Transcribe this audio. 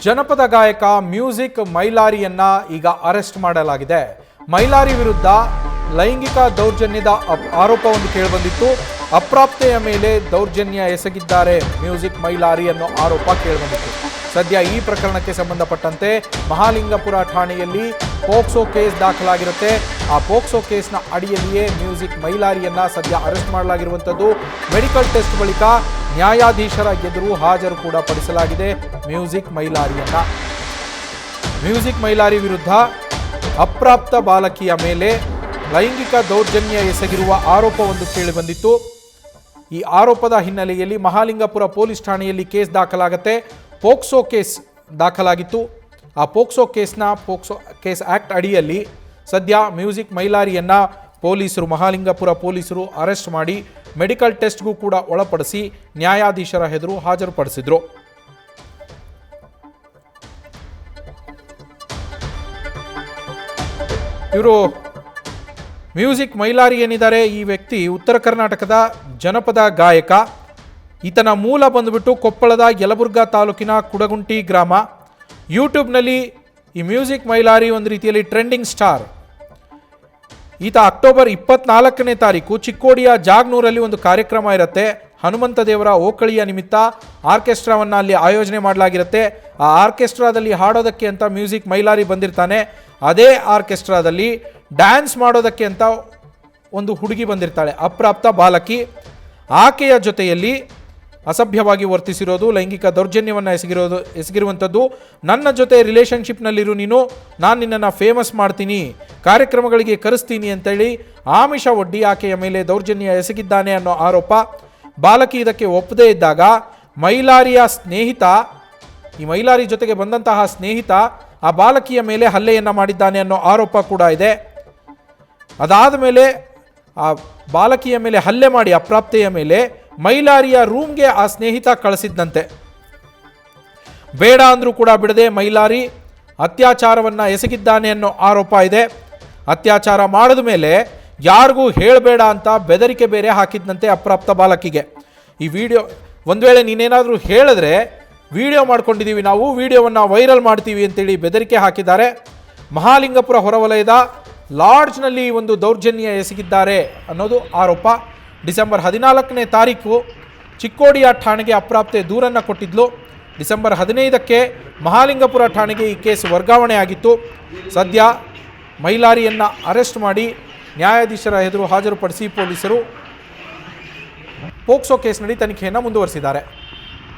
ಜನಪದ ಗಾಯಕ ಮ್ಯೂಸಿಕ್ ಮೈಲಾರಿಯನ್ನ ಈಗ ಅರೆಸ್ಟ್ ಮಾಡಲಾಗಿದೆ. ಮೈಲಾರಿ ವಿರುದ್ಧ ಲೈಂಗಿಕ ದೌರ್ಜನ್ಯದ ಆರೋಪವೊಂದು ಕೇಳಿಬಂದಿತ್ತು. ಅಪ್ರಾಪ್ತೆಯ ಮೇಲೆ ದೌರ್ಜನ್ಯ ಎಸಗಿದ್ದಾರೆ ಮ್ಯೂಸಿಕ್ ಮೈಲಾರಿ ಅನ್ನೋ ಆರೋಪ ಕೇಳಿಬಂದಿತ್ತು. ಸದ್ಯ ಈ ಪ್ರಕರಣಕ್ಕೆ ಸಂಬಂಧಪಟ್ಟಂತೆ ಮಹಾಲಿಂಗಪುರ ಠಾಣೆಯಲ್ಲಿ ಪೋಕ್ಸೋ ಕೇಸ್ ದಾಖಲಾಗಿರುತ್ತೆ. ಆ ಪೋಕ್ಸೋ ಕೇಸ್ನ ಅಡಿಯಲ್ಲಿಯೇ ಮ್ಯೂಸಿಕ್ ಮೈಲಾರಿಯನ್ನ ಸದ್ಯ ಅರೆಸ್ಟ್ ಮಾಡಲಾಗಿರುವಂಥದ್ದು. ಮೆಡಿಕಲ್ ಟೆಸ್ಟ್ ಬಳಿಕ ನ್ಯಾಯಾಧೀಶರ ಎದುರು ಹಾಜರು ಕೂಡ ಪಡಿಸಲಾಗಿದೆ ಮ್ಯೂಸಿಕ್ ಮೈಲಾರಿಯನ್ನ. ಮ್ಯೂಸಿಕ್ ಮೈಲಾರಿ ವಿರುದ್ಧ ಅಪ್ರಾಪ್ತ ಬಾಲಕಿಯ ಮೇಲೆ ಲೈಂಗಿಕ ದೌರ್ಜನ್ಯ ಎಸಗಿರುವ ಆರೋಪವೊಂದು ಕೇಳಿಬಂದಿತ್ತು. ಈ ಆರೋಪದ ಹಿನ್ನೆಲೆಯಲ್ಲಿ ಮಹಾಲಿಂಗಪುರ ಪೊಲೀಸ್ ಠಾಣೆಯಲ್ಲಿ ಕೇಸ್ ದಾಖಲಾಗುತ್ತೆ. ಪೋಕ್ಸೋ ಕೇಸ್ ದಾಖಲಾಗಿತ್ತು. ಆ ಪೋಕ್ಸೋ ಕೇಸ್ ಆಕ್ಟ್ ಅಡಿಯಲ್ಲಿ ಸದ್ಯ ಮ್ಯೂಸಿಕ್ ಮೈಲಾರಿಯನ್ನ ಮಹಾಲಿಂಗಪುರ ಪೊಲೀಸರು ಅರೆಸ್ಟ್ ಮಾಡಿ ಮೆಡಿಕಲ್ ಟೆಸ್ಟ್ಗೂ ಕೂಡ ಒಳಪಡಿಸಿ ನ್ಯಾಯಾಧೀಶರ ಎದುರು ಹಾಜರುಪಡಿಸಿದ್ರು. ಇವರು ಮ್ಯೂಸಿಕ್ ಮೈಲಾರಿ ಏನಿದ್ದಾರೆ, ಈ ವ್ಯಕ್ತಿ ಉತ್ತರ ಕರ್ನಾಟಕದ ಜನಪದ ಗಾಯಕ. ಈತನ ಮೂಲ ಬಂದುಬಿಟ್ಟು ಕೊಪ್ಪಳದ ಯಲಬುರ್ಗಾ ತಾಲೂಕಿನ ಕುಡಗುಂಟಿ ಗ್ರಾಮ. ಯೂಟ್ಯೂಬ್ನಲ್ಲಿ ಈ ಮ್ಯೂಸಿಕ್ ಮೈಲಾರಿ ಒಂದು ರೀತಿಯಲ್ಲಿ ಟ್ರೆಂಡಿಂಗ್ ಸ್ಟಾರ್. ಈತ ಅಕ್ಟೋಬರ್ 24ನೇ ತಾರೀಕು ಚಿಕ್ಕೋಡಿಯ ಜಾಗ್ನೂರಲ್ಲಿ ಒಂದು ಕಾರ್ಯಕ್ರಮ ಇರುತ್ತೆ. ಹನುಮಂತ ದೇವರ ಓಕಳಿಯ ನಿಮಿತ್ತ ಆರ್ಕೆಸ್ಟ್ರಾವನ್ನು ಅಲ್ಲಿ ಆಯೋಜನೆ ಮಾಡಲಾಗಿರುತ್ತೆ. ಆ ಆರ್ಕೆಸ್ಟ್ರಾದಲ್ಲಿ ಹಾಡೋದಕ್ಕೆ ಅಂತ ಮ್ಯೂಸಿಕ್ ಮೈಲಾರಿ ಬಂದಿರ್ತಾನೆ. ಅದೇ ಆರ್ಕೆಸ್ಟ್ರಾದಲ್ಲಿ ಡ್ಯಾನ್ಸ್ ಮಾಡೋದಕ್ಕೆ ಅಂತ ಒಂದು ಹುಡುಗಿ ಬಂದಿರ್ತಾಳೆ, ಅಪ್ರಾಪ್ತ ಬಾಲಕಿ. ಆಕೆಯ ಜೊತೆಯಲ್ಲಿ ಅಸಭ್ಯವಾಗಿ ವರ್ತಿಸಿರೋದು, ಲೈಂಗಿಕ ದೌರ್ಜನ್ಯವನ್ನು ಎಸಗಿರುವಂಥದ್ದು. ನನ್ನ ಜೊತೆ ರಿಲೇಷನ್ಶಿಪ್ನಲ್ಲಿರು ನೀನು, ನಾನು ನಿನ್ನನ್ನು ಫೇಮಸ್ ಮಾಡ್ತೀನಿ, ಕಾರ್ಯಕ್ರಮಗಳಿಗೆ ಕರೆಸ್ತೀನಿ ಅಂತೇಳಿ ಆಮಿಷ ಒಡ್ಡಿ ಆಕೆಯ ಮೇಲೆ ದೌರ್ಜನ್ಯ ಎಸಗಿದ್ದಾನೆ ಅನ್ನೋ ಆರೋಪ. ಬಾಲಕಿ ಇದಕ್ಕೆ ಒಪ್ಪದೇ ಇದ್ದಾಗ ಮೈಲಾರಿಯ ಸ್ನೇಹಿತ, ಈ ಮೈಲಾರಿ ಜೊತೆಗೆ ಬಂದಂತಹ ಸ್ನೇಹಿತ ಆ ಬಾಲಕಿಯ ಮೇಲೆ ಹಲ್ಲೆಯನ್ನು ಮಾಡಿದ್ದಾನೆ ಅನ್ನೋ ಆರೋಪ ಕೂಡ ಇದೆ. ಅದಾದ ಮೇಲೆ ಆ ಬಾಲಕಿಯ ಮೇಲೆ ಹಲ್ಲೆ ಮಾಡಿ ಅಪ್ರಾಪ್ತೆಯ ಮೇಲೆ ಮೈಲಾರಿಯ ರೂಮ್ಗೆ ಆ ಸ್ನೇಹಿತ ಕಳಿಸಿದ್ದಂತೆ. ಬೇಡ ಅಂದರೂ ಕೂಡ ಬಿಡದೆ ಮೈಲಾರಿ ಅತ್ಯಾಚಾರವನ್ನು ಎಸಗಿದ್ದಾನೆ ಅನ್ನೋ ಆರೋಪ ಇದೆ. ಅತ್ಯಾಚಾರ ಮಾಡಿದ ಮೇಲೆ ಯಾರಿಗೂ ಹೇಳಬೇಡ ಅಂತ ಬೆದರಿಕೆ ಬೇರೆ ಹಾಕಿದ್ದಂತೆ ಅಪ್ರಾಪ್ತ ಬಾಲಕಿಗೆ. ಈ ವಿಡಿಯೋ ಒಂದು ವೇಳೆ ನೀನೇನಾದರೂ ಹೇಳಿದ್ರೆ ವಿಡಿಯೋ ಮಾಡ್ಕೊಂಡಿದ್ದೀವಿ, ನಾವು ವಿಡಿಯೋವನ್ನು ವೈರಲ್ ಮಾಡ್ತೀವಿ ಅಂತೇಳಿ ಬೆದರಿಕೆ ಹಾಕಿದ್ದಾರೆ. ಮಹಾಲಿಂಗಪುರ ಹೊರವಲಯದ ಲಾಡ್ಜ್ನಲ್ಲಿ ಒಂದು ದೌರ್ಜನ್ಯ ಎಸಗಿದ್ದಾರೆ ಅನ್ನೋದು ಆರೋಪ. ಡಿಸೆಂಬರ್ 14ನೇ ತಾರೀಕು ಚಿಕ್ಕೋಡಿಯ ಠಾಣೆಗೆ ಅಪ್ರಾಪ್ತೆ ದೂರನ್ನು ಕೊಟ್ಟಿದ್ಲು. ಡಿಸೆಂಬರ್ 15ಕ್ಕೆ ಮಹಾಲಿಂಗಪುರ ಠಾಣೆಗೆ ಈ ಕೇಸ್ ವರ್ಗಾವಣೆ ಆಗಿತ್ತು. ಸದ್ಯ ಮೈಲಾರಿಯನ್ನು ಅರೆಸ್ಟ್ ಮಾಡಿ ನ್ಯಾಯಾಧೀಶರ ಎದುರು ಹಾಜರುಪಡಿಸಿ ಪೊಲೀಸರು ಪೋಕ್ಸೋ ಕೇಸ್ನಲ್ಲಿ ತನಿಖೆಯನ್ನು ಮುಂದುವರಿಸಿದ್ದಾರೆ.